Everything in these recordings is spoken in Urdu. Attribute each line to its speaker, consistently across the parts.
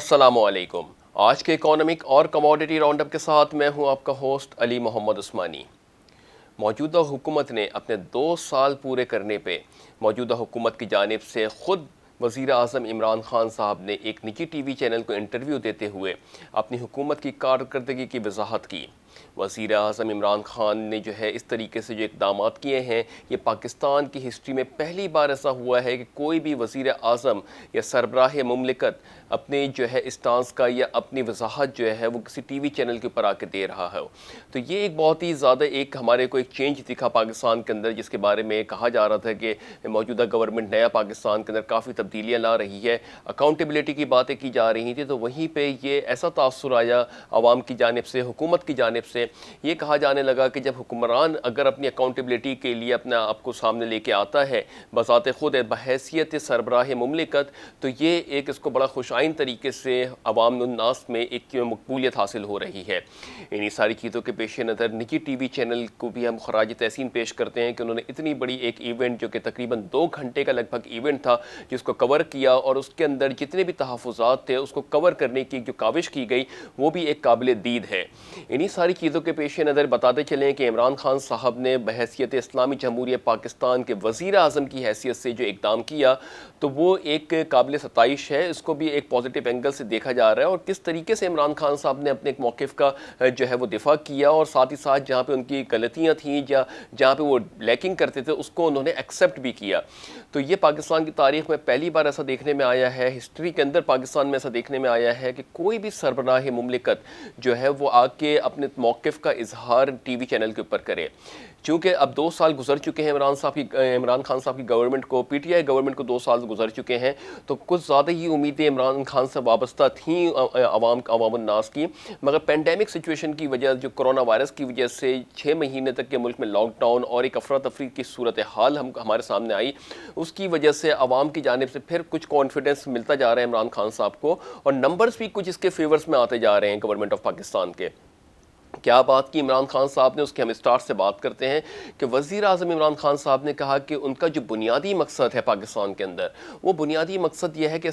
Speaker 1: السلام علیکم۔ آج کے اکانومک اور کموڈٹی راؤنڈ اپ کے ساتھ میں ہوں آپ کا ہوسٹ علی محمد عثمانی۔ موجودہ حکومت نے اپنے 2 سال پورے کرنے پہ موجودہ حکومت کی جانب سے خود وزیر اعظم عمران خان صاحب نے ایک نجی ٹی وی چینل کو انٹرویو دیتے ہوئے اپنی حکومت کی کارکردگی کی وضاحت کی۔ وزیر اعظم عمران خان نے اس طریقے سے جو اقدامات کیے ہیں، یہ پاکستان کی ہسٹری میں پہلی بار ایسا ہوا ہے کہ کوئی بھی وزیر اعظم یا سربراہ مملکت اپنے اسٹانس کا یا اپنی وضاحت وہ کسی ٹی وی چینل کے اوپر آ کے دے رہا ہے۔ تو یہ ایک بہت ہی زیادہ ہمارے کو ایک چینج دکھا پاکستان کے اندر، جس کے بارے میں کہا جا رہا تھا کہ موجودہ گورنمنٹ نیا پاکستان کے اندر کافی تبدیلیاں لا رہی ہے، اکاؤنٹیبلٹی کی باتیں کی جا رہی تھیں، تو وہیں پہ یہ ایسا تاثر آیا عوام کی جانب سے، حکومت کی جانب سے۔ یہ کہا جانے لگا کہ جب حکمران اگر اپنی اکاؤنٹیبلٹی کے لیے اپنے آپ کو سامنے لے کے آتا ہے بذات خود بحیثیت سربراہ مملکت، تو یہ ایک اس کو بڑا خوش آئند طریقے سے عوام الناس میں ایک مقبولیت حاصل ہو رہی ہے۔ انہی ساری چیزوں کے پیش نظر نجی ٹی وی چینل کو بھی ہم خراج تحسین پیش کرتے ہیں کہ انہوں نے اتنی بڑی ایک ایونٹ جو کہ تقریباً 2 گھنٹے کا لگ بھگ ایونٹ تھا، جس کو کور کیا، اور اس کے اندر جتنے بھی تحفظات تھے اس کو کور کرنے کی جو کاوش کی گئی وہ بھی ایک قابل دید ہے۔ انہی ساری چیزوں کے پیش نظر بتاتے چلیں کہ عمران خان صاحب نے بحیثیت اسلامی جمہوریہ پاکستان کے وزیر اعظم کی حیثیت سے جو اقدام کیا، تو وہ ایک قابل ستائش ہے۔ اس کو بھی ایک پازیٹیو اینگل سے دیکھا جا رہا ہے، اور کس طریقے سے عمران خان صاحب نے اپنے ایک موقف کا وہ دفاع کیا، اور ساتھ ہی ساتھ جہاں پہ ان کی غلطیاں تھیں یا جہاں پہ وہ لیکنگ کرتے تھے اس کو انہوں نے ایکسیپٹ بھی کیا۔ تو یہ پاکستان کی تاریخ میں پہلی بار ایسا دیکھنے میں آیا ہے، ہسٹری کے اندر پاکستان میں ایسا دیکھنے میں آیا ہے کہ کوئی بھی سربراہ مملکت وہ آ کے اپنے موقف کا اظہار ٹی وی چینل کے اوپر کرے۔ چونکہ اب 2 سال گزر چکے ہیں عمران خان صاحب کی گورنمنٹ کو، پی ٹی آئی گورنمنٹ کو 2 سال گزر چکے ہیں، تو کچھ زیادہ ہی امیدیں عمران خان سے وابستہ تھیں عوام الناس کی، مگر پینڈیمک سچویشن کی وجہ، جو کرونا وائرس کی وجہ سے 6 مہینے تک کے ملک میں لاک ڈاؤن اور ایک افراتفری کی صورتحال ہمارے سامنے آئی، اس کی وجہ سے عوام کی جانب سے پھر کچھ کانفیڈنس ملتا جا رہا ہے عمران خان صاحب کو، اور نمبرز بھی کچھ اس کے فیورز میں آتے جا رہے ہیں گورنمنٹ آف پاکستان کے۔ کیا بات کی عمران خان صاحب نے، اس کے ہم اسٹارٹ سے بات کرتے ہیں کہ وزیر اعظم عمران خان صاحب نے کہا کہ ان کا جو بنیادی مقصد ہے پاکستان کے اندر، وہ بنیادی مقصد یہ ہے کہ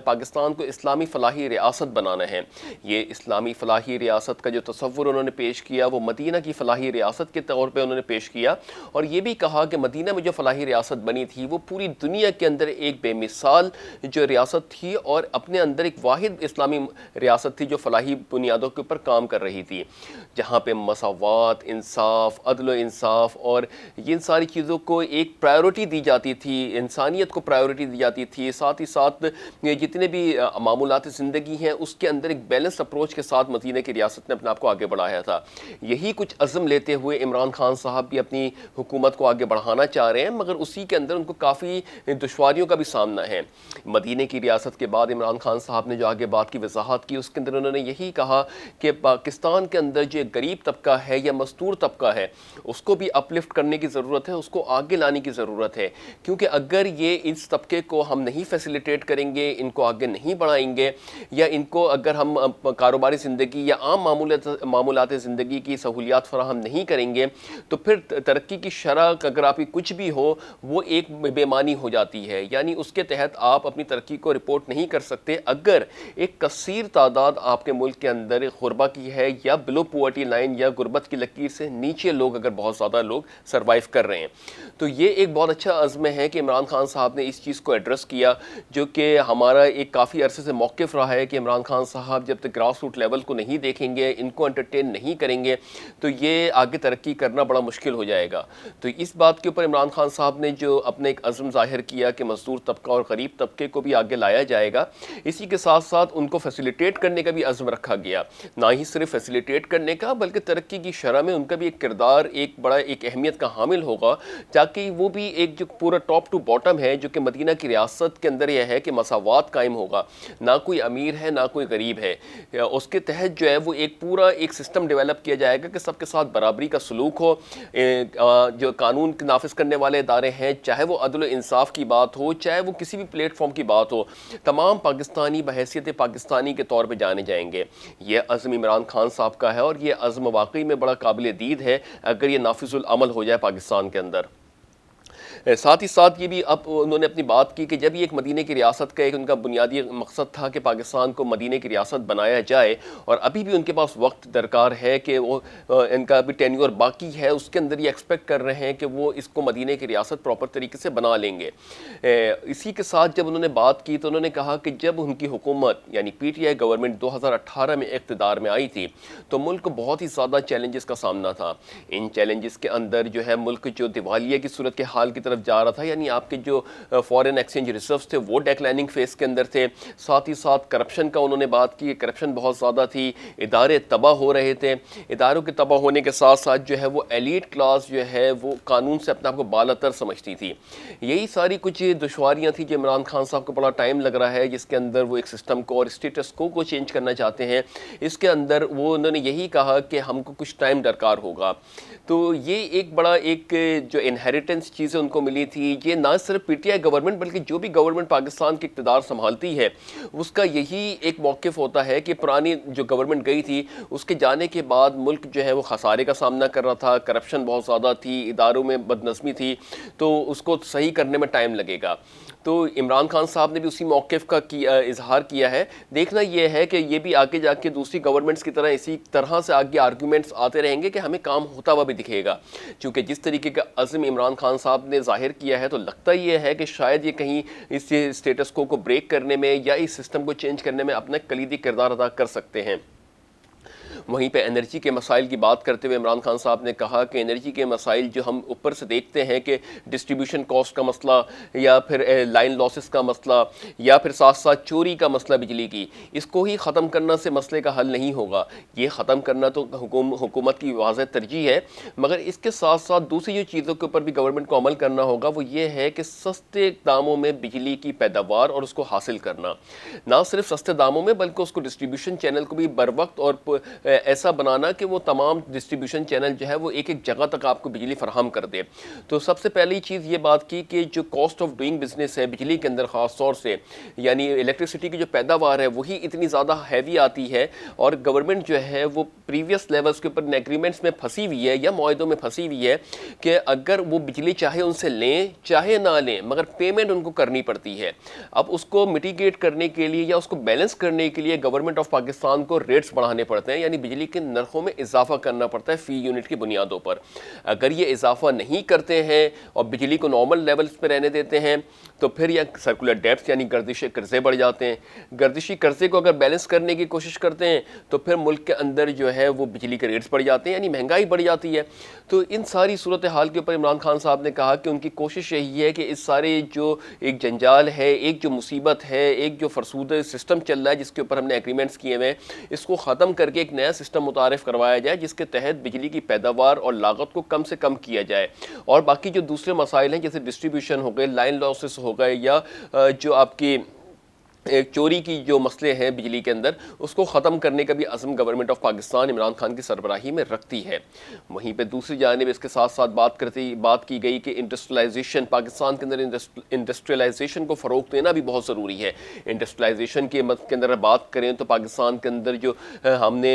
Speaker 1: پاکستان کو اسلامی فلاحی ریاست بنانا ہے۔ یہ اسلامی فلاحی ریاست کا جو تصور انہوں نے پیش کیا وہ مدینہ کی فلاحی ریاست کے طور پہ انہوں نے پیش کیا، اور یہ بھی کہا کہ مدینہ میں جو فلاحی ریاست بنی تھی وہ پوری دنیا کے اندر ایک بے مثال جو ریاست تھی، اور اپنے اندر ایک واحد اسلامی ریاست تھی جو فلاحی بنیادوں کے اوپر کام کر رہی تھی، جہاں پہ مساوات، انصاف، عدل و انصاف اور ان ساری چیزوں کو ایک پرائیورٹی دی جاتی تھی، انسانیت کو پرائیورٹی دی جاتی تھی، ساتھ ہی ساتھ جتنے بھی معمولات زندگی ہیں اس کے اندر ایک بیلنس اپروچ کے ساتھ مدینہ کی ریاست نے اپنے آپ کو آگے بڑھایا تھا۔ یہی کچھ عزم لیتے ہوئے عمران خان صاحب بھی اپنی حکومت کو آگے بڑھانا چاہ رہے ہیں، مگر اسی کے اندر ان کو کافی دشواریوں کا بھی سامنا ہے۔ مدینہ کی ریاست کے بعد عمران خان صاحب نے جو آگے بات کی وضاحت کی، اس کے اندر انہوں نے یہی کہا کہ پاکستان کے اندر جو غریب طبقہ ہے یا مستور طبقہ ہے اس کو بھی اپ لفٹ کرنے کی ضرورت ہے، اس کو آگے لانے کی ضرورت ہے، کیونکہ اگر یہ اس طبقے کو ہم نہیں فیسیلیٹیٹ کریں گے، ان کو آگے نہیں بڑھائیں گے، یا ان کو اگر ہم کاروباری زندگی یا عام معمولات زندگی کی سہولیات فراہم نہیں کریں گے، تو پھر ترقی کی شرح اگر آپ کی کچھ بھی ہو وہ ایک بے معنی ہو جاتی ہے، یعنی اس کے تحت آپ اپنی ترقی کو رپورٹ نہیں کر سکتے اگر ایک کثیر تعداد آپ کے ملک کے اندر غربا کی ہے، یا بلو پوورٹی لائن یا غربت کی لکیر سے نیچے لوگ، اگر بہت زیادہ لوگ سروائیو کر رہے ہیں۔ تو یہ ایک بہت اچھا عزم ہے کہ عمران خان صاحب نے اس چیز کو ایڈریس کیا، جو کہ ہمارا ایک کافی عرصے سے موقف رہا ہے کہ عمران خان صاحب جب تک گراس روٹ لیول کو نہیں دیکھیں گے، ان کو انٹرٹین نہیں کریں گے، تو یہ آگے ترقی کرنا بڑا مشکل ہو جائے گا۔ تو اس بات کے اوپر عمران خان صاحب نے جو اپنے ایک عزم ظاہر کیا کہ مزدور طبقہ اور غریب طبقے کو بھی آگے لایا جائے گا، اسی کے ساتھ ساتھ ان کو فیسیلیٹیٹ کرنے کا بھی عزم رکھا گیا، نہ ہی صرف فیسیلیٹیٹ کرنے کا بلکہ ترقی کی شرح میں ان کا بھی ایک کردار ایک بڑا ایک اہمیت کا حامل ہوگا، تاکہ وہ بھی ایک جو پورا ٹاپ ٹو باٹم ہے جو کہ مدینہ کی ریاست کے اندر یہ ہے کہ مساوات قائم ہوگا، نہ کوئی امیر ہے نہ کوئی غریب ہے، اس کے تحت جو ہے وہ ایک پورا ایک سسٹم ڈیولپ کیا جائے گا کہ سب کے ساتھ برابری کا سلوک ہو، جو قانون نافذ کرنے والے ادارے ہیں، چاہے وہ عدل و انصاف کی بات ہو، چاہے وہ کسی بھی پلیٹ فارم کی بات ہو، تمام پاکستانی بحیثیت پاکستانی کے طور پہ جانے جائیں گے۔ یہ عزم عمران خان صاحب کا ہے، اور یہ عزم واقعی میں بڑا قابل دید ہے اگر یہ نافذ العمل ہو جائے پاکستان کے اندر۔ ساتھ ہی ساتھ یہ بھی اب انہوں نے اپنی بات کی کہ جب یہ ایک مدینہ کی ریاست کا ایک ان کا بنیادی مقصد تھا کہ پاکستان کو مدینہ کی ریاست بنایا جائے، اور ابھی بھی ان کے پاس وقت درکار ہے کہ وہ ان کا ابھی ٹینیور باقی ہے، اس کے اندر یہ ایکسپیکٹ کر رہے ہیں کہ وہ اس کو مدینہ کی ریاست پراپر طریقے سے بنا لیں گے۔ اسی کے ساتھ جب انہوں نے بات کی تو انہوں نے کہا کہ جب ان کی حکومت یعنی پی ٹی آئی گورنمنٹ 2018 میں اقتدار میں آئی تھی تو ملک کو بہت ہی زیادہ چیلنجز کا سامنا تھا۔ ان چیلنجز کے اندر جو ہے ملک جو دیوالیہ کی صورت کے حال کی طرف جا رہا تھا، یعنی آپ کے جو فارن ایکسچینج ریزروز تھے وہ ڈیکلائننگ فیس کے اندر تھے۔ ساتھ ہی ساتھ کرپشن کا انہوں نے بات کی، کرپشن بہت زیادہ تھی، ادارے تباہ ہو رہے تھے۔ اداروں کے تباہ ہونے کے ساتھ ساتھ جو ہے وہ ایلیٹ کلاس جو ہے وہ قانون سے اپنے آپ کو بالاتر سمجھتی تھی۔ یہی ساری کچھ دشواریاں تھیں جو عمران خان صاحب کو بڑا ٹائم لگ رہا ہے، جس کے اندر وہ ایک سسٹم کو اور اسٹیٹس کو چینج کرنا چاہتے ہیں۔ اس کے اندر وہ انہوں نے یہی کہا کہ ہم کو کچھ ٹائم درکار ہوگا۔ تو یہ ایک بڑا ایک جو انہیریٹنس چیزیں ان کو ملی تھی، یہ نہ صرف پی ٹی آئی گورنمنٹ بلکہ جو بھی گورنمنٹ پاکستان کی اقتدار سنبھالتی ہے اس کا یہی ایک موقف ہوتا ہے کہ پرانی جو گورنمنٹ گئی تھی اس کے جانے کے بعد ملک جو ہے وہ خسارے کا سامنا کر رہا تھا، کرپشن بہت زیادہ تھی، اداروں میں بدنظمی تھی، تو اس کو صحیح کرنے میں ٹائم لگے گا۔ تو عمران خان صاحب نے بھی اسی موقف کا اظہار کیا ہے۔ دیکھنا یہ ہے کہ یہ بھی آگے جا کے دوسری گورنمنٹس کی طرح اسی طرح سے آگے آرگیومنٹس آتے رہیں گے کہ ہمیں کام ہوتا ہوا بھی دکھے گا، چونکہ جس طریقے کا عزم عمران خان صاحب نے ظاہر کیا ہے تو لگتا یہ ہے کہ شاید یہ کہیں اس اسٹیٹس کو بریک کرنے میں یا اس سسٹم کو چینج کرنے میں اپنا کلیدی کردار ادا کر سکتے ہیں۔ وہیں پہ انرجی کے مسائل کی بات کرتے ہوئے عمران خان صاحب نے کہا کہ انرجی کے مسائل جو ہم اوپر سے دیکھتے ہیں کہ ڈسٹریبیوشن کاسٹ کا مسئلہ یا پھر لائن لاسز کا مسئلہ یا پھر ساتھ ساتھ چوری کا مسئلہ بجلی کی، اس کو ہی ختم کرنا سے مسئلے کا حل نہیں ہوگا۔ یہ ختم کرنا تو حکومت کی واضح ترجیح ہے، مگر اس کے ساتھ ساتھ دوسری جو چیزوں کے اوپر بھی گورنمنٹ کو عمل کرنا ہوگا وہ یہ ہے کہ سستے داموں میں بجلی کی پیداوار اور اس کو حاصل کرنا، نہ صرف سستے داموں میں بلکہ اس کو ڈسٹریبیوشن چینل کو بھی بروقت اور ایسا بنانا کہ وہ تمام ڈسٹریبیوشن چینل جو ہے وہ ایک ایک جگہ تک آپ کو بجلی فراہم کر دے۔ تو سب سے پہلی چیز یہ بات کی کہ جو کاسٹ آف ڈوئنگ بزنس ہے بجلی کے اندر خاص طور سے، یعنی الیکٹرسٹی کی جو پیداوار ہے وہی اتنی زیادہ ہیوی آتی ہے، اور گورنمنٹ جو ہے وہ پریویس لیولز کے اوپر ایگریمنٹس میں پھنسی ہوئی ہے یا معاہدوں میں پھنسی ہوئی ہے کہ اگر وہ بجلی چاہے ان سے لیں چاہے نہ لیں مگر پیمنٹ ان کو کرنی پڑتی ہے۔ اب اس کو میٹیگیٹ کرنے کے لیے یا اس کو بیلنس کرنے کے لیے گورنمنٹ آف پاکستان کو ریٹس بڑھانے پڑتے ہیں، یعنی بجلی کے نرخوں میں اضافہ کرنا پڑتا ہے فی یونٹ کی بنیادوں پر۔ اگر یہ اضافہ نہیں کرتے ہیں اور بجلی کو نارمل لیولز پہ رہنے دیتے ہیں تو پھر یہ سرکولر ڈیبٹس یعنی گردش قرضے بڑھ جاتے ہیں۔ گردشی قرضے کو اگر بیلنس کرنے کی کوشش کرتے ہیں تو پھر ملک کے اندر جو ہے وہ بجلی کے ریٹس بڑھ جاتے ہیں، یعنی مہنگائی بڑھ جاتی ہے۔ تو ان ساری صورتحال کے اوپر عمران خان صاحب نے کہا کہ ان کی کوشش یہی ہے کہ اس سارے جو ایک جنجال ہے، ایک جو مصیبت ہے، ایک جو فرسودہ سسٹم چل رہا ہے جس کے اوپر ہم نے ایگریمنٹس کیے ہوئے ہیں، اس کو ختم کر کے ایک نیا سسٹم متعارف کروایا جائے جس کے تحت بجلی کی پیداوار اور لاگت کو کم سے کم کیا جائے، اور باقی جو دوسرے مسائل ہیں جیسے ڈسٹریبیوشن ہو گئے، لائن لاسز ہو گئے، یا جو آپ کی چوری کی جو مسئلے ہیں بجلی کے اندر، اس کو ختم کرنے کا بھی عزم گورنمنٹ آف پاکستان عمران خان کی سربراہی میں رکھتی ہے۔ وہیں پہ دوسری جانب اس کے ساتھ ساتھ بات کی گئی کہ انڈسٹریلائزیشن، پاکستان کے اندر انڈسٹریلائزیشن کو فروغ دینا بھی بہت ضروری ہے۔ انڈسٹریلائزیشن کے اندر بات کریں تو پاکستان کے اندر جو ہم نے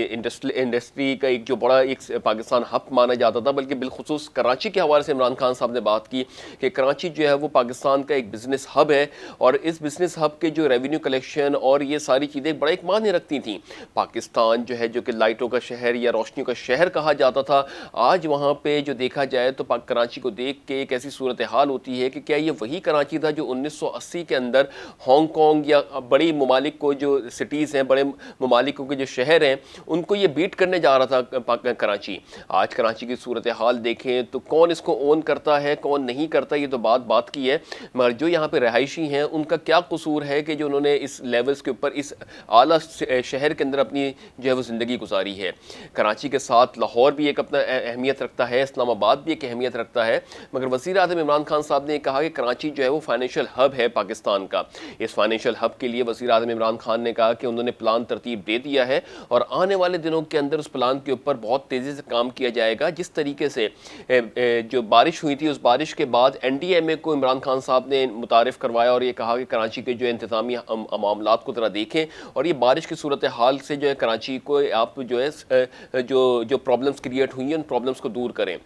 Speaker 1: انڈسٹری کا ایک جو بڑا ایک پاکستان ہب مانا جاتا تھا، بلکہ بالخصوص کراچی کے حوالے سے عمران خان صاحب نے بات کی کہ کراچی جو ہے وہ پاکستان کا ایک بزنس ہب ہے، اور اس بزنس ہب کے جو ریونیو کلیکشن اور یہ ساری چیزیں بڑا ایک معنی رکھتی تھیں۔ پاکستان جو ہے جو کہ لائٹوں کا شہر یا روشنیوں کا شہر کہا جاتا تھا، آج وہاں پہ جو دیکھا جائے تو کراچی کو دیکھ کے ایک ایسی صورتحال ہوتی ہے کہ کیا یہ وہی کراچی تھا جو 1980 کے اندر ہانگ کانگ یا بڑی ممالک کو جو سٹیز ہیں، بڑے ممالکوں کے جو شہر ہیں، ان کو یہ بیٹ کرنے جا رہا تھا کراچی۔ آج کراچی کی صورتحال دیکھیں تو کون اس کو اون کرتا ہے کون نہیں کرتا یہ تو بات کی ہے، مگر جو یہاں پہ رہائشی ہیں ان کا کیا قصور ہے کہ جو انہوں نے اس لیولز کے اوپر اس اعلیٰ شہر کے اندر اپنی جو ہے وہ زندگی گزاری ہے۔ کراچی کے ساتھ لاہور بھی ایک اپنا اہمیت رکھتا ہے، اسلام آباد بھی ایک اہمیت رکھتا ہے، مگر وزیر اعظم عمران خان صاحب نے کہا کہ کراچی جو ہے وہ فائنینشیل ہب ہے پاکستان کا۔ اس فائنینشیل ہب کے لیے وزیر اعظم عمران خان نے کہا کہ انہوں نے پلان ترتیب دے دیا ہے اور آنے والے دنوں کے اندر اس پلان کے اوپر بہت تیزی سے کام کیا جائے گا۔ جس طریقے سے جو بارش ہوئی تھی اس بارش کے بعد این ڈی ایم اے کو عمران خان صاحب نے متعارف کروایا اور یہ کہا کہ کراچی کے جو انتظامی معاملات کو ذرا دیکھیں، اور یہ بارش کی صورتحال سے جو ہے کراچی کو آپ جو ہے جو پرابلمز کریٹ ہوئی ہیں ان پرابلمز کو دور کریں۔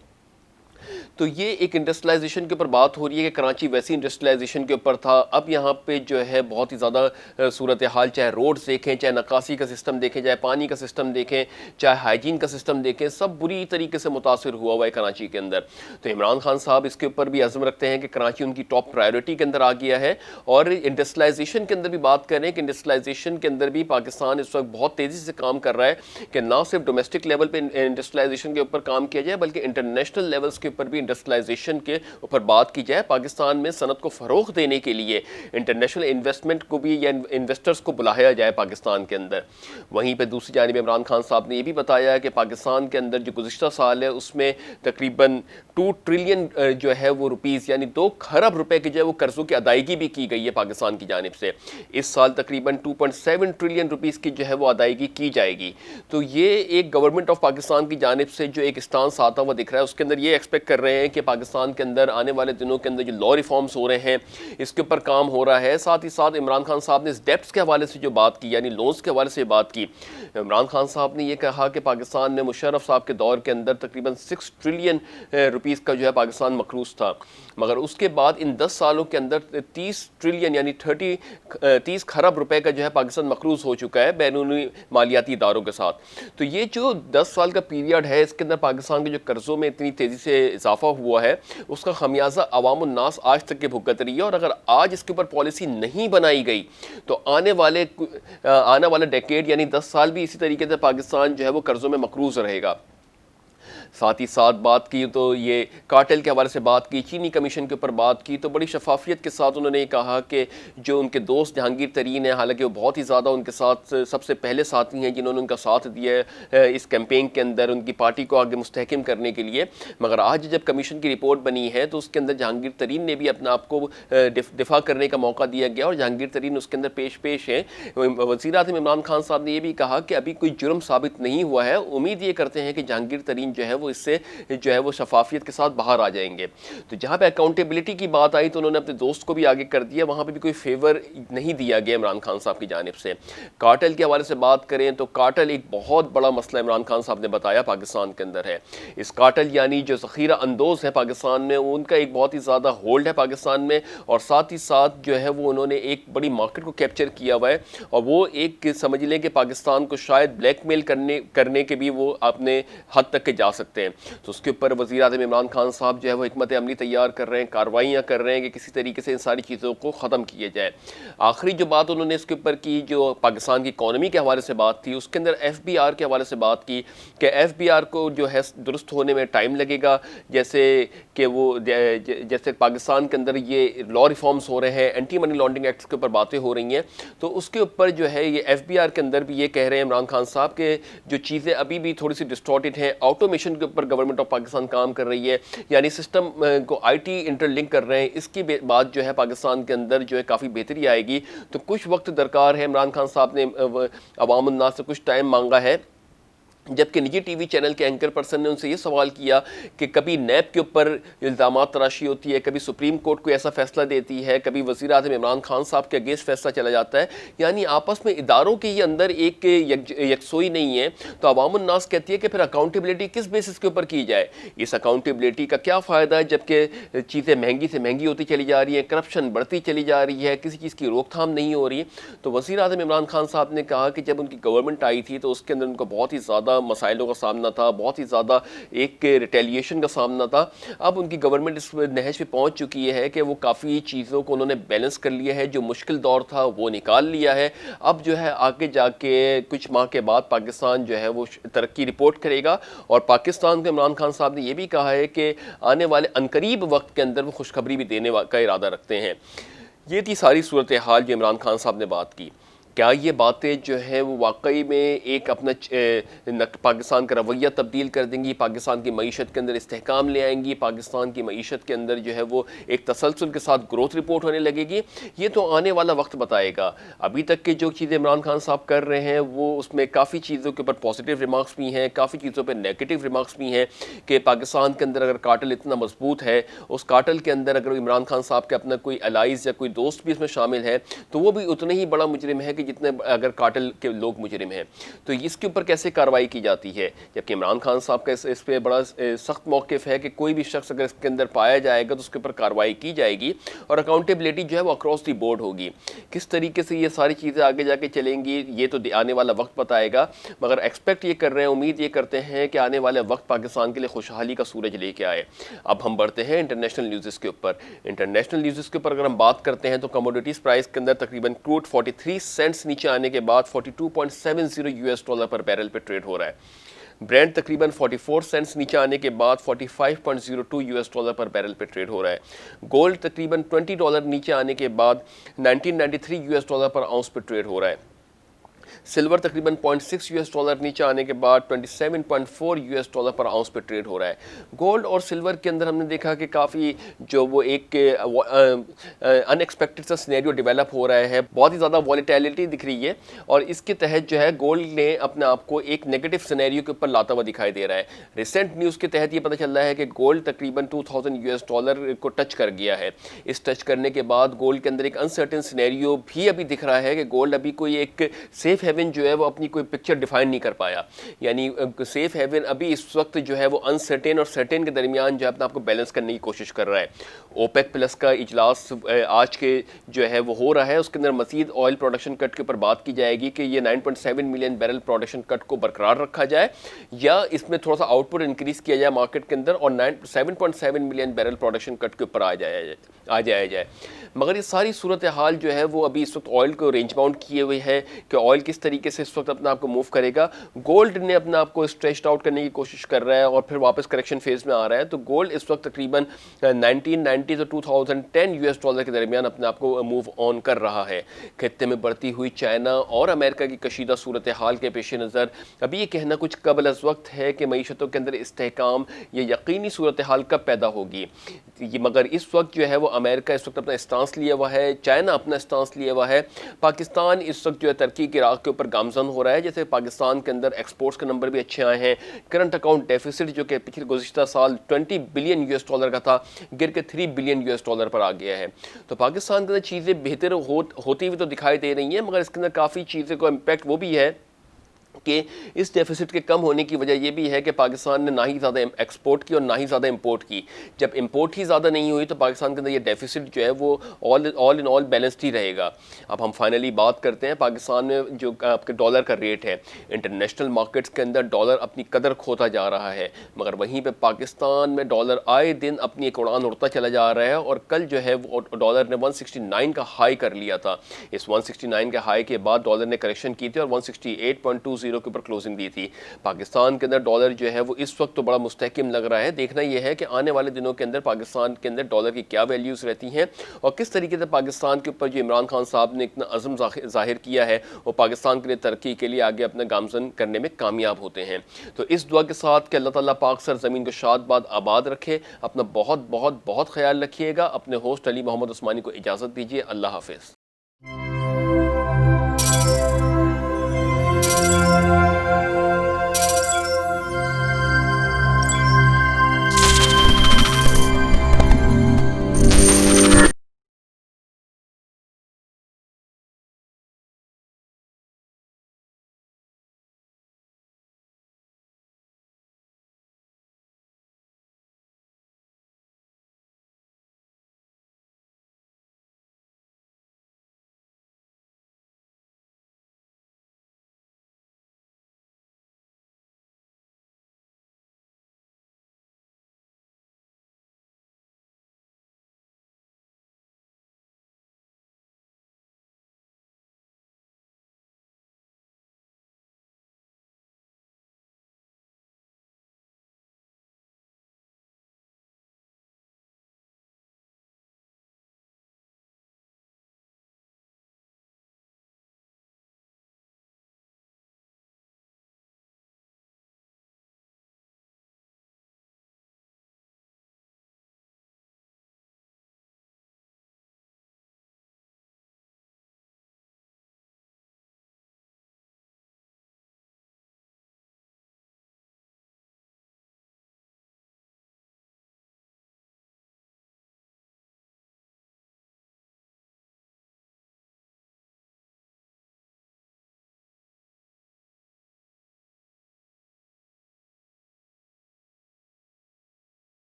Speaker 1: تو یہ ایک انڈسٹریلائزیشن کے اوپر بات ہو رہی ہے کہ کراچی ویسی انڈسٹریلائزیشن کے اوپر تھا، اب یہاں پہ جو ہے بہت ہی زیادہ صورتحال، چاہے روڈز دیکھیں، چاہے نکاسی کا سسٹم دیکھیں، چاہے پانی کا سسٹم دیکھیں، چاہے ہائیجین کا سسٹم دیکھیں، سب بری طریقے سے متاثر ہوا ہے کراچی کے اندر۔ تو عمران خان صاحب اس کے اوپر بھی عزم رکھتے ہیں کہ کراچی ان کی ٹاپ پرائیورٹی کے اندر آ گیا ہے، اور انڈسٹریلائزیشن کے اندر بھی بات کریں کہ انڈسٹریلائزیشن کے اندر بھی پاکستان اس وقت بہت تیزی سے کام کر رہا ہے کہ نہ صرف ڈومیسٹک لیول پہ انڈسٹریلائزیشن کے اوپر کام کیا جائے بلکہ انٹرنیشنل لیولز کے اوپر بھی انڈسٹریلائزیشن کے اوپر بات کی جائے۔ پاکستان میں صنعت کو فروغ دینے کے لیے انٹرنیشنل انویسٹمنٹ کو بھی یا انویسٹرز کو بلایا جائے پاکستان کے اندر۔ وہیں پہ دوسری جانب عمران خان صاحب نے یہ بھی بتایا کہ پاکستان کے اندر جو گزشتہ سال ہے اس میں تقریباً 2 ٹریلین جو ہے وہ روپیز یعنی 2 کھرب روپے کی جو ہے وہ قرضوں کی ادائیگی بھی کی گئی ہے پاکستان کی جانب سے۔ اس سال تقریباً 2.7 ٹریلین روپیز کی جو ہے وہ ادائیگی کی جائے گی۔ تو یہ ایک گورنمنٹ آف پاکستان کی جانب سے جو ایک اسٹانس آتا ہوا دکھ رہا ہے، اس کے اندر یہ ایکسپیکٹ کر رہے ہیں کہ پاکستان کے اندر آنے والے دنوں کے اندر جو لا ریفارمز ہو رہے ہیں اس کے اوپر کام ہو رہا ہے۔ ساتھ ہی ساتھ عمران خان صاحب نے ڈیپٹس کے حوالے سے جو بات کی، یعنی لونز کے حوالے سے بات کی، عمران خان صاحب نے یہ کہا کہ پاکستان میں مشرف صاحب کے دور کے اندر تقریباً 6 ٹریلین روپیز کا جو ہے پاکستان مقروض تھا، مگر اس کے بعد ان 10 سالوں کے اندر 30 ٹریلین یعنی 30 کھرب روپے کا جو ہے پاکستان مقروض ہو چکا ہے بیرونی مالیاتی اداروں کے ساتھ۔ تو یہ جو 10 سال کا پیریڈ ہے اس کے اندر پاکستان کے جو قرضوں میں اتنی تیزی سے اضافہ ہوا ہے اس کا خمیازہ عوام الناس آج تک کے بھگت رہی ہے، اور اگر آج اس کے اوپر پالیسی نہیں بنائی گئی تو آنے والا ڈیکیڈ یعنی 10 سال بھی اسی طریقے سے پاکستان جو ہے وہ قرضوں میں مقروض رہے گا۔ ساتھ ہی ساتھ بات کی تو یہ کارٹل کے حوالے سے بات کی، چینی کمیشن کے اوپر بات کی، تو بڑی شفافیت کے ساتھ انہوں نے کہا کہ جو ان کے دوست جہانگیر ترین ہیں، حالانکہ وہ بہت ہی زیادہ ان کے ساتھ سب سے پہلے ساتھی ہیں جنہوں نے ان کا ساتھ دیا ہے اس کیمپین کے اندر ان کی پارٹی کو آگے مستحکم کرنے کے لیے، مگر آج جب کمیشن کی رپورٹ بنی ہے تو اس کے اندر جہانگیر ترین نے بھی اپنے آپ کو دفاع کرنے کا موقع دیا گیا، اور جہانگیر ترین اس کے اندر پیش ہیں۔ وزیر اعظم عمران خان صاحب نے یہ بھی کہا کہ ابھی کوئی جرم ثابت نہیں ہوا ہے، امید یہ کرتے ہیں کہ جہانگیر ترین جو ہے وہ اس سے جو ہے وہ شفافیت کے ساتھ باہر آ جائیں گے۔ تو جہاں پہ اکاؤنٹیبلٹی کی بات آئی تو انہوں نے اپنے دوست کو بھی آگے کر دیا، وہاں پہ بھی کوئی فیور نہیں دیا گیا عمران خان صاحب کی جانب سے۔ کارٹل کے حوالے سے بات کریں تو کارٹل ایک بہت بڑا مسئلہ عمران خان صاحب نے بتایا پاکستان کے اندر ہے۔ اس کارٹل یعنی جو ذخیرہ اندوز ہے پاکستان میں ان کا ایک بہت ہی زیادہ ہولڈ ہے پاکستان میں، اور ساتھ ہی ساتھ جو ہے وہ انہوں نے ایک بڑی مارکیٹ کو کیپچر کیا ہوا ہے، اور وہ ایک سمجھ لیں کہ پاکستان کو شاید بلیک میل کرنے کے بھی وہ اپنے حد تک کے جا سکتے ہیں۔ تو اس کے اوپر وزیر اعظم عمران خان صاحب جو ہے وہ حکمت عملی تیار کر رہے ہیں، کارروائیاں کر رہے ہیں کہ کسی طریقے سے ان ساری چیزوں کو ختم کیا جائے۔ آخری جو بات انہوں نے اس کے اوپر کی جو پاکستان کی اکانومی کے حوالے سے بات تھی، اس کے اندر ایف بی آر کے حوالے سے بات کی کہ ایف بی آر کو جو ہے درست ہونے میں ٹائم لگے گا، جیسے پاکستان کے اندر یہ لا ریفارمز ہو رہے ہیں، اینٹی منی لانڈرنگ ایکٹس کے اوپر باتیں ہو رہی ہیں، تو اس کے اوپر جو ہے یہ ایف بی آر کے اندر بھی یہ کہہ رہے ہیں عمران خان صاحب کہ جو چیزیں ابھی بھی تھوڑی سی ڈسٹارٹیڈ ہیں، آٹومیشن کے اوپر گورنمنٹ آف پاکستان کام کر رہی ہے، یعنی سسٹم کو آئی ٹی انٹر لنک کر رہے ہیں، اس کی بات جو ہے پاکستان کے اندر جو ہے کافی بہتری آئے گی۔ تو کچھ وقت درکار ہے، عمران خان صاحب نے عوام الناس سے کچھ ٹائم مانگا ہے، جبکہ نجی ٹی وی چینل کے اینکر پرسن نے ان سے یہ سوال کیا کہ کبھی نیب کے اوپر الزامات تراشی ہوتی ہے، کبھی سپریم کورٹ کوئی ایسا فیصلہ دیتی ہے، کبھی وزیر اعظم عمران خان صاحب کے اگینسٹ فیصلہ چلا جاتا ہے، یعنی آپس میں اداروں کے ہی اندر ایک یکسوئی نہیں ہے۔ تو عوام الناس کہتی ہے کہ پھر اکاؤنٹیبلٹی کس بیسس کے اوپر کی جائے؟ اس اکاؤنٹیبلٹی کا کیا فائدہ ہے جبکہ چیزیں مہنگی سے مہنگی ہوتی چلی جا رہی ہیں، کرپشن بڑھتی چلی جا رہی ہے، کسی چیز کی روک تھام نہیں ہو رہی؟ تو وزیر اعظم عمران خان صاحب نے کہا کہ جب ان کی گورنمنٹ آئی تھی تو اس کے اندر ان کو بہت ہی زیادہ مسائلوں کا سامنا تھا، بہت ہی زیادہ ایک ریٹیلیشن کا سامنا تھا۔ اب ان کی گورنمنٹ اس نہج پہ پہنچ چکی ہے کہ وہ کافی چیزوں کو انہوں نے بیلنس کر لیا ہے، جو مشکل دور تھا وہ نکال لیا ہے۔ اب جو ہے آگے جا کے کچھ ماہ کے بعد پاکستان جو ہے وہ ترقی رپورٹ کرے گا، اور پاکستان کو عمران خان صاحب نے یہ بھی کہا ہے کہ آنے والے عنقریب وقت کے اندر وہ خوشخبری بھی دینے کا ارادہ رکھتے ہیں۔ یہ تھی ساری صورتحال جو عمران خان صاحب نے بات کی۔ کیا یہ باتیں جو ہیں وہ واقعی میں ایک اپنا پاکستان کا رویہ تبدیل کر دیں گی، پاکستان کی معیشت کے اندر استحکام لے آئیں گی، پاکستان کی معیشت کے اندر جو ہے وہ ایک تسلسل کے ساتھ گروتھ رپورٹ ہونے لگے گی؟ یہ تو آنے والا وقت بتائے گا۔ ابھی تک کے جو چیزیں عمران خان صاحب کر رہے ہیں وہ اس میں کافی چیزوں کے اوپر پازیٹیو ریمارکس بھی ہیں، کافی چیزوں پہ نیگیٹو ریمارکس بھی ہیں کہ پاکستان کے اندر اگر کارٹل اتنا مضبوط ہے، اس کارٹل کے اندر اگر عمران خان صاحب کے اپنا کوئی الائز یا کوئی دوست بھی اس میں شامل ہے تو وہ بھی اتنا ہی بڑا مجرم ہے کہ جتنے اگر کارٹل کے لوگ مجرم ہیں، تو اس کے اوپر کیسے کارروائی کی جاتی ہے؟ جبکہ عمران خان صاحب کا اس پہ بڑا سخت موقف ہے کہ کوئی بھی شخص اگر اس کے اندر پایا جائے گا تو اس کے اوپر کارروائی کی جائے گی اور اکاؤنٹیبلٹی جو ہے وہ اکراس دی بورڈ ہوگی۔ کس طریقے سے یہ ساری چیزیں آگے جا کے چلیں گی یہ تو آنے والا وقت بتائے گا، مگر ایکسپیکٹ یہ کر رہے ہیں، امید یہ کرتے ہیں کہ آنے والے وقت پاکستان کے لیے خوشحالی کا سورج لے کے آئے۔ اب ہم بڑھتے ہیں انٹرنیشنل نیوزز کے اوپر۔ انٹرنیشنل نیوزز کے اوپر اگر ہم بات کرتے ہیں تو کموڈیٹیز پرائس کے اندر تقریباً کروڈ 43 سینٹس نیچے آنے کے بعد $42.70 پر بیرل پہ ٹریڈ ہو رہا ہے۔ برینڈ تقریباً 44 سینٹس نیچے آنے کے بعد $45.02 پر بیرل پہ ٹریڈ ہو رہا ہے۔ گولڈ تقریباً $20 نیچے آنے کے بعد $1993 پر آؤنس پہ ٹریڈ ہو رہا ہے۔ سلور تقریباً $0.6 نیچے آنے کے بعد $27.4 پر آؤنس پہ ٹریڈ ہو رہا ہے۔ گولڈ اور سلور کے اندر ہم نے دیکھا کہ کافی جو وہ ایک ان ایکسپیکٹڈ سا سینیریو ڈیولپ ہو رہا ہے، بہت ہی زیادہ والیٹیلٹی دکھ رہی ہے، اور اس کے تحت جو ہے گولڈ نے اپنے آپ کو ایک نیگیٹو سینیریو کے اوپر لاتا ہوا دکھائی دے رہا ہے۔ ریسنٹ نیوز کے تحت یہ پتہ چل رہا ہے کہ گولڈ تقریباً $2000 کو ٹچ کر گیا ہے۔ اس ٹچ کرنے کے بعد گولڈ کے اندر ایک انسرٹن سینیریو بھی ابھی دکھ رہا ہے کہ گولڈ ابھی کوئی ایک سیف ہیون جو ہے وہ اپنی کوئی پکچر ڈیفائن نہیں کر پایا، یعنی سیف ہیون ابھی اس وقت جو ہے وہ انسرٹین اور سرٹین کے درمیان جو ہے اپنے آپ کو بیلنس کرنے کی کوشش کر رہا ہے۔ اوپیک پلس کا اجلاس آج کے جو ہے وہ ہو رہا ہے، اس کے اندر مزید آئل پروڈکشن کٹ کے اوپر بات کی جائے گی کہ یہ 9.7 ملین بیرل پروڈکشن کٹ کو برقرار رکھا جائے یا اس میں تھوڑا سا آؤٹ پٹ انکریز کیا جائے مارکیٹ کے اندر اور 7.7 ملین بیرل پروڈکشن کٹ کے اوپر آ جایا جائے۔ مگر یہ ساری صورتحال جو ہے وہ ابھی اس وقت آئل کو رینج باؤنڈ کیے ہوئے ہے کہ آئل کس طریقے سے اس وقت اپنا آپ کو موو کرے گا۔ گولڈ نے اپنا آپ کو اسٹریچڈ آؤٹ کرنے کی کوشش کر رہا ہے اور پھر واپس کریکشن فیز میں آ رہا ہے، تو گولڈ اس وقت تقریباً 1990 سے $2010 کے درمیان اپنے آپ کو موو آن کر رہا ہے۔ خطے میں بڑھتی ہوئی چائنا اور امریکہ کی کشیدہ صورتحال کے پیش نظر ابھی یہ کہنا کچھ قبل از وقت ہے کہ معیشتوں کے اندر استحکام یا یقینی صورتحال کب پیدا ہوگی، مگر اس وقت جو ہے وہ امریکہ اس وقت اپنا اسٹانس لیا ہوا ہے، چائنا اپنا اسٹانس لیا ہوا ہے، پاکستان اس وقت جو ہے ترقی کی راہ کے اوپر گامزن ہو رہا ہے۔ جیسے پاکستان کے اندر ایکسپورٹس کے نمبر بھی اچھے آئے ہیں، کرنٹ اکاؤنٹ ڈیفیسٹ جو کہ پچھلے گزشتہ سال $20 بلین کا تھا گر کے $3 بلین پر آ گیا ہے۔ تو پاکستان کے اندر چیزیں بہتر ہوتی ہوئی تو دکھائی دے رہی ہیں، مگر اس کے اندر کافی چیزیں کو امپیکٹ وہ بھی ہے کہ اس ڈیفیسٹ کے کم ہونے کی وجہ یہ بھی ہے کہ پاکستان نے نہ ہی زیادہ ایکسپورٹ کی اور نہ ہی زیادہ امپورٹ کی۔ جب امپورٹ ہی زیادہ نہیں ہوئی تو پاکستان کے اندر یہ ڈیفیسٹ جو ہے وہ آل ان آل بیلنسڈ ہی رہے گا۔ اب ہم فائنلی بات کرتے ہیں پاکستان میں جو آپ کے ڈالر کا ریٹ ہے۔ انٹرنیشنل مارکیٹس کے اندر ڈالر اپنی قدر کھوتا جا رہا ہے، مگر وہیں پہ پاکستان میں ڈالر آئے دن اپنی ایک اڑان اڑتا چلا جا رہا ہے، اور کل جو ہے وہ ڈالر نے 169 کا ہائی کر لیا تھا۔ اس 169 کے ہائی کے بعد ڈالر نے کریکشن کی تھی اور 168.20 کے اوپر کلوزنگ دی تھی۔ پاکستان کے اندر ڈالر جو ہے وہ اس وقت تو بڑا مستحکم لگ رہا ہے۔ دیکھنا یہ ہے کہ آنے والے دنوں کے اندر پاکستان کے اندر ڈالر کی کیا ویلیوز رہتی ہیں اور کس طریقے سے پاکستان کے اوپر جو عمران خان صاحب نے اتنا عزم ظاہر کیا ہے وہ پاکستان کے لیے ترقی کے لیے آگے اپنا گامزن کرنے میں کامیاب ہوتے ہیں۔ تو اس دعا کے ساتھ کہ اللہ تعالیٰ پاک سر زمین کو شاد باد آباد رکھے، اپنا بہت بہت بہت خیال رکھیے گا۔ اپنے ہوسٹ علی محمد عثمانی کو اجازت دیجیے۔ اللہ حافظ۔